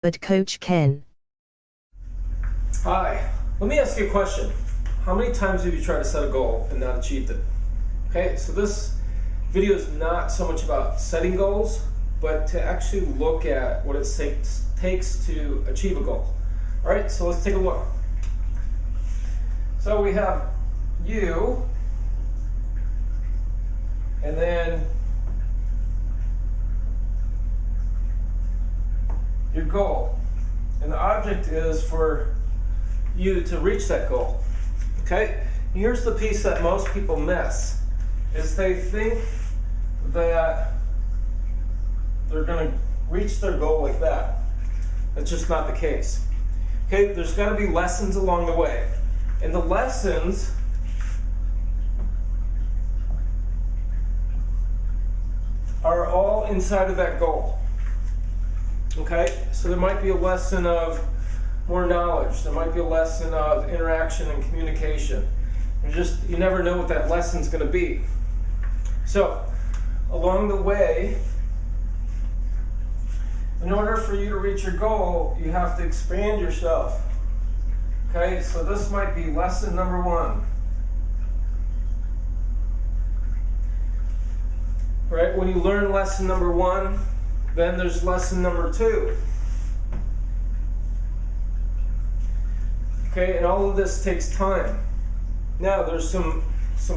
but Coach Ken. Hi, let me ask you a question. How many times have you tried to set a goal and not achieved it? Okay, so this video is not so much about setting goals, but to actually look at what it takes to achieve a goal. All right, so let's take a look. So we have you, and then your goal. And the object is for you to reach that goal. Okay? Here's the piece that most people miss, is they think that they're going to reach their goal like that. That's just not the case. Okay? There's got to be lessons along the way. And the lessons are all inside of that goal. Okay? So there might be a lesson of more knowledge. There might be a lesson of interaction and communication. You never know what that lesson's going to be. So, along the way, in order for you to reach your goal, you have to expand yourself. Okay, so this might be lesson number 1. Right, when you learn lesson number 1, then there's lesson number 2. Okay, and all of this takes time. Now, there's some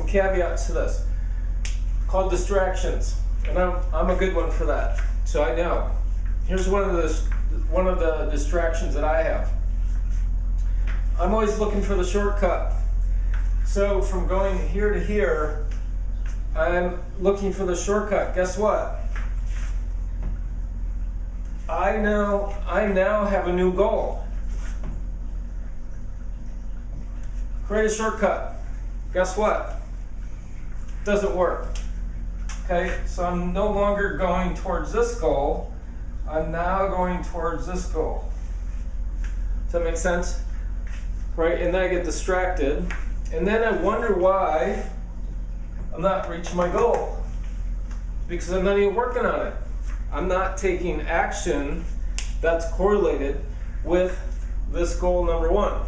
caveats to this, called distractions, and I'm a good one for that. So I know. Here's one of the distractions that I have. I'm always looking for the shortcut. So from going here to here, I'm looking for the shortcut. Guess what? I now have a new goal. Create a shortcut. Guess what? Doesn't work. Okay, so I'm no longer going towards this goal. I'm now going towards this goal. Does that make sense? Right, and then I get distracted, and then I wonder why I'm not reaching my goal. Because I'm not even working on it. I'm not taking action that's correlated with this goal number 1.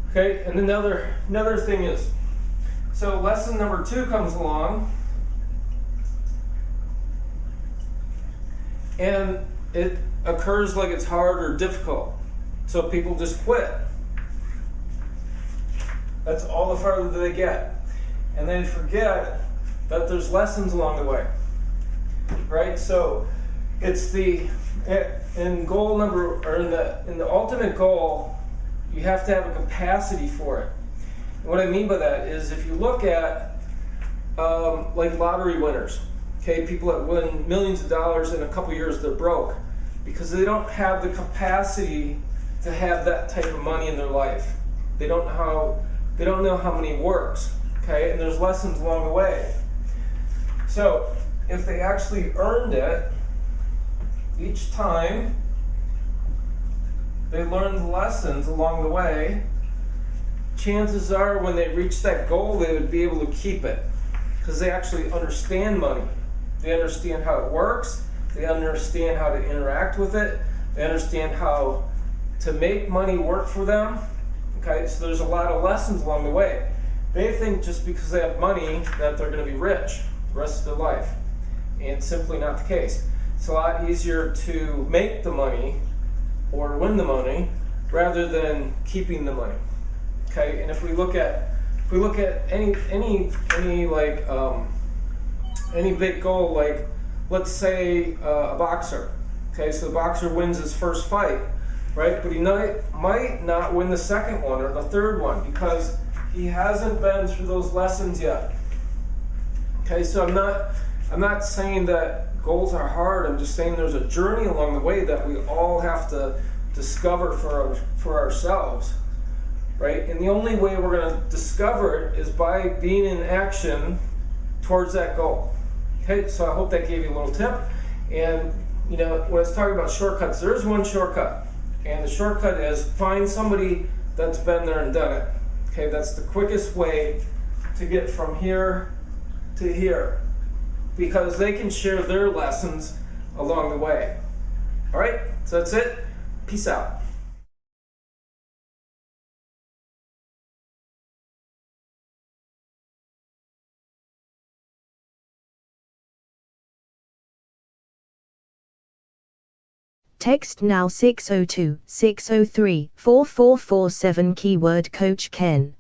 Okay, and another thing is, so lesson number 2 comes along, and it occurs like it's hard or difficult. So people just quit. That's all the farther they get. And they forget that there's lessons along the way. Right? So it's in the ultimate goal, you have to have a capacity for it. And what I mean by that is, if you look at like lottery winners, okay, people that win millions of dollars in a couple years, they're broke because they don't have the capacity to have that type of money in their life. They don't know how money works. Okay, and there's lessons along the way. So if they actually earned it each time, they learned the lessons along the way, chances are when they reach that goal, they would be able to keep it because they actually understand money. They understand how it works. They understand how to interact with it. They understand how to make money work for them. Okay, so there's a lot of lessons along the way. They think just because they have money that they're going to be rich the rest of their life. And it's simply not the case. It's a lot easier to make the money or win the money rather than keeping the money. Okay, and if we look at any big goal, like let's say a boxer. Okay, so the boxer wins his first fight, right? But he might not win the second one or the third one because he hasn't been through those lessons yet. Okay, so I'm not saying that goals are hard. I'm just saying there's a journey along the way that we all have to discover for ourselves, right? And the only way we're going to discover it is by being in action towards that goal. Okay, so I hope that gave you a little tip. And when I was talking about shortcuts, there is one shortcut, and the shortcut is find somebody that's been there and done it. Okay, that's the quickest way to get from here to here, because they can share their lessons along the way. All right, so that's it. Peace out. Text now 602 603 4447 keyword Coach Ken.